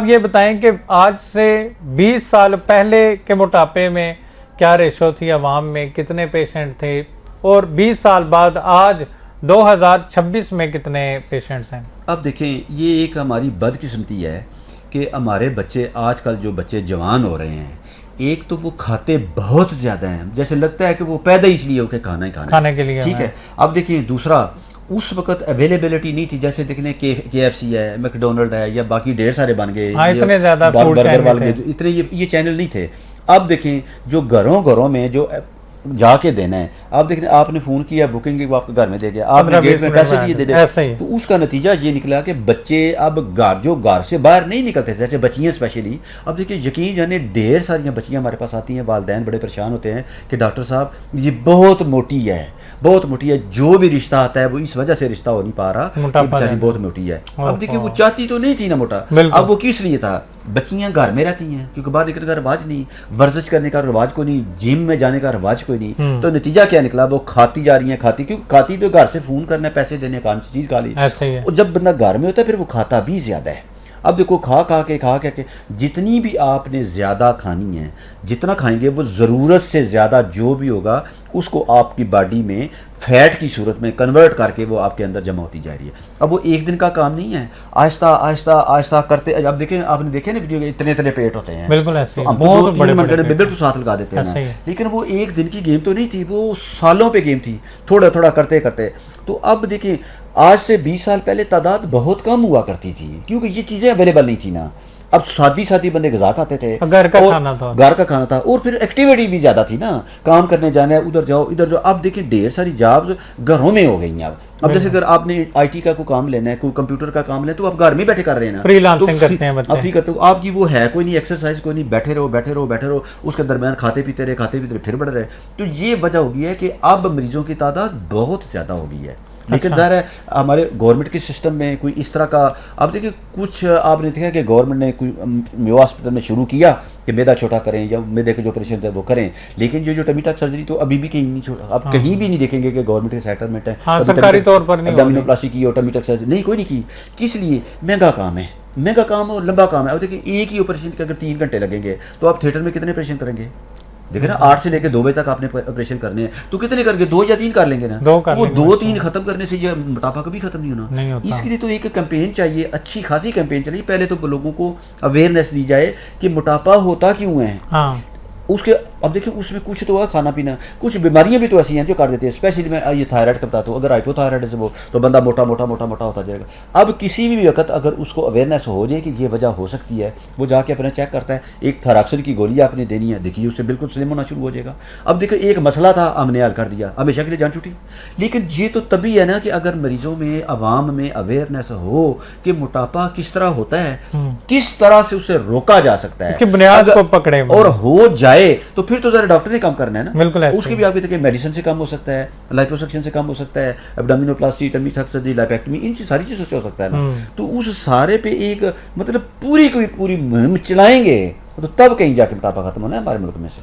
یہ بتائیں کہ آج سے 20 سال پہلے کے موٹاپے میں کیا ریشو تھی عوام میں، کتنے پیشنٹ تھے، اور 20 سال بعد آج 2026 میں کتنے پیشنٹس ہیں؟ اب دیکھیں یہ ایک ہماری بدقسمتی ہے کہ ہمارے بچے آج کل جو بچے جوان ہو رہے ہیں، ایک تو وہ کھاتے بہت زیادہ ہیں، جیسے لگتا ہے کہ وہ پیدا اس لیے ہو کہ کھانا ہی کھانے کے لیے، ٹھیک ہے۔ اب دیکھیں دوسرا، اس وقت اویلیبلٹی نہیں تھی، جیسے دیکھیں کے ایف سی ہے، میک ڈونلڈ ہے، یا باقی ڈھیر سارے بن گئے، اتنے زیادہ برگر والے اتنے یہ چینل نہیں تھے۔ اب دیکھیں جو گھروں میں جو جا کے دینا ہے، آپ دیکھیں آپ نے فون کیا بکنگ کی، وہ آپ کے گھر میں دے گیا، آپ نے گیٹ میں پیسے دیے دے دے، تو اس کا نتیجہ یہ نکلا کہ بچے اب جو گھر سے باہر نہیں نکلتے تھے، جیسے بچیاں اسپیشلی، اب دیکھیں یقین جانے ڈھیر ساری بچیاں ہمارے پاس آتی ہیں، والدین بڑے پریشان ہوتے ہیں کہ ڈاکٹر صاحب یہ بہت موٹی ہے، بہت موٹی ہے، جو بھی رشتہ آتا ہے وہ اس وجہ سے رشتہ ہو نہیں پا رہا کہ بیچاری بہت موٹی ہے۔ اب دیکھیں وہ چاہتی تو نہیں تھی نا موٹا، اب وہ کس لیے تھا؟ بچیاں گھر میں رہتی ہیں کیونکہ باہر نکلنے کا رواج نہیں، ورزش کرنے کا رواج کوئی نہیں، جم میں جانے کا رواج کوئی نہیں، تو نتیجہ کیا نکلا؟ وہ کھاتی جا رہی ہیں، کیونکہ کھاتی تو گھر سے فون کرنا ہے، پیسے دینے کا چیز کھا لی، اور جب بندہ گھر میں ہوتا ہے پھر وہ کھاتا بھی زیادہ ہے۔ اب دیکھو کھا کے جتنی بھی آپ نے زیادہ کھانی ہے، جتنا کھائیں گے وہ ضرورت سے زیادہ جو بھی ہوگا اس کو آپ کی باڈی میں فیٹ کی صورت میں کنورٹ کر کے وہ آپ کے اندر جمع ہوتی جا رہی ہے۔ اب وہ ایک دن کا کام نہیں ہے، آہستہ آہستہ آہستہ کرتے، اب دیکھیں آپ نے دیکھے نا ویڈیو کے اتنے پیٹ ہوتے ہیں، بالکل ایسے ہم تو 2-3 منٹ میں بالکل ساتھ لگا دیتے ہیں، لیکن وہ ایک دن کی گیم تو نہیں تھی، وہ سالوں پہ گیم تھی، تھوڑا تھوڑا کرتے کرتے۔ تو اب دیکھیں آج سے 20 سال پہلے تعداد بہت کم ہوا کرتی تھی کیونکہ یہ چیزیں اویلیبل نہیں تھی نا، اب سادی بندے غذا کھاتے تھے، گھر کا کھانا تھا، اور پھر ایکٹیویٹی بھی زیادہ تھی نا، کام کرنے جانا ہے، ادھر جاؤ ادھر جاؤ۔ اب دیکھیں ڈھیر ساری جابز گھروں میں ہو گئی ہیں۔ اب جیسے اگر آپ نے آئی ٹی کا کوئی کام لینا ہے، کوئی کمپیوٹر کا کام لینا ہے، تو آپ گھر میں بیٹھے کر رہے ہیں نا، فری لانسنگ کرتے ہیں بچے، فری کرتے ہو، آپ کی وہ ہے کوئی نہیں ایکسرسائز، کوئی نہیں، بیٹھے رہو، اس کے درمیان کھاتے پیتے رہے پھر بڑھ رہے۔ تو یہ وجہ ہو گئی ہے کہ اب مریضوں کی تعداد بہت زیادہ ہو گئی ہے، لیکن ظاہر ہے ہمارے گورنمنٹ کے سسٹم میں کوئی اس طرح کا، اب دیکھیں کچھ آپ نے دیکھا کہ گورنمنٹ نے کوئی میو ہاسپٹل میں شروع کیا کہ میدا چھوٹا کریں یا میدے کے جو آپریشن ہے وہ کریں، لیکن جو ٹمی ٹک سرجری تو ابھی بھی کہیں نہیں چھوڑا، آپ کہیں بھی نہیں دیکھیں گے کہ گورنمنٹ کے سیٹلمنٹ ہے سرکاری طور پر نہیں، ڈومینوپلاسٹی کی اور ٹمی ٹک سرجری نہیں، کوئی نہیں کی۔ کس لیے؟ مہنگا کام اور لمبا کام ہے۔ اب دیکھیں ایک ہی آپریشن کے اگر 3 گھنٹے لگیں گے تو آپ تھیٹر میں کتنے آپریشن کریں گے؟ دیکھیں نا 8 سے لے کے 2 بجے تک آپ نے آپریشن کرنے ہیں، تو کتنے کر گے؟ 2 یا 3 کر لیں گے نا، وہ 2-3 ختم کرنے سے یہ موٹاپا کبھی ختم نہیں ہونا۔ اس کے لیے تو ایک کیمپین چاہیے، اچھی خاصی کیمپین چاہیے، پہلے تو لوگوں کو اویئرنیس دی جائے کہ موٹاپا ہوتا کیوں ہے، اس کے اب دیکھیں اس میں کچھ تو ہے کھانا پینا، کچھ بیماریاں بھی تو ایسی ہیں جو کر دیتی ہیں، اسپیشلی میں یہ تھائرائڈ کا بتاتا ہوں، اگر ہائپو تھائرائڈ ہے وہ تو بندہ موٹا ہوتا جائے گا۔ اب کسی بھی وقت اگر اس کو اویئرنیس ہو جائے کہ یہ وجہ ہو سکتی ہے، وہ جا کے اپنا چیک کرتا ہے، ایک تھائراکسل کی گولی آپ نے دینی ہے، دیکھیے اس سے بالکل سلم ہونا شروع ہو جائے گا۔ اب دیکھیں ایک مسئلہ تھا ہم نے حل کر دیا، ہمیشہ کے لیے جان چھوٹی، لیکن یہ تو تبھی ہے نا کہ اگر مریضوں میں، عوام میں اویئرنیس ہو کہ موٹاپا کس طرح ہوتا ہے، کس طرح سے اسے روکا جا سکتا ہے، اس کی بنیاد کو پکڑے اور ہو جائے تو پھر تو ذرا ڈاکٹر نے کام کرنا ہے نا، بالکل اس کی بھی آپ دیکھیں میڈیسن سے کم ہو سکتا ہے، لائپوسکشن سے کم ہو سکتا ہے، ابڈومینوپلاسٹی، ٹمی ٹک سرجری، لائپیکٹمی، ان ساری چیزوں سے ہو سکتا ہے نا۔ تو اس سارے پہ ایک مطلب پوری مہم چلائیں گے تو تب کہیں جا کے موٹاپا ختم ہونا ہے ہمارے ملک میں سے۔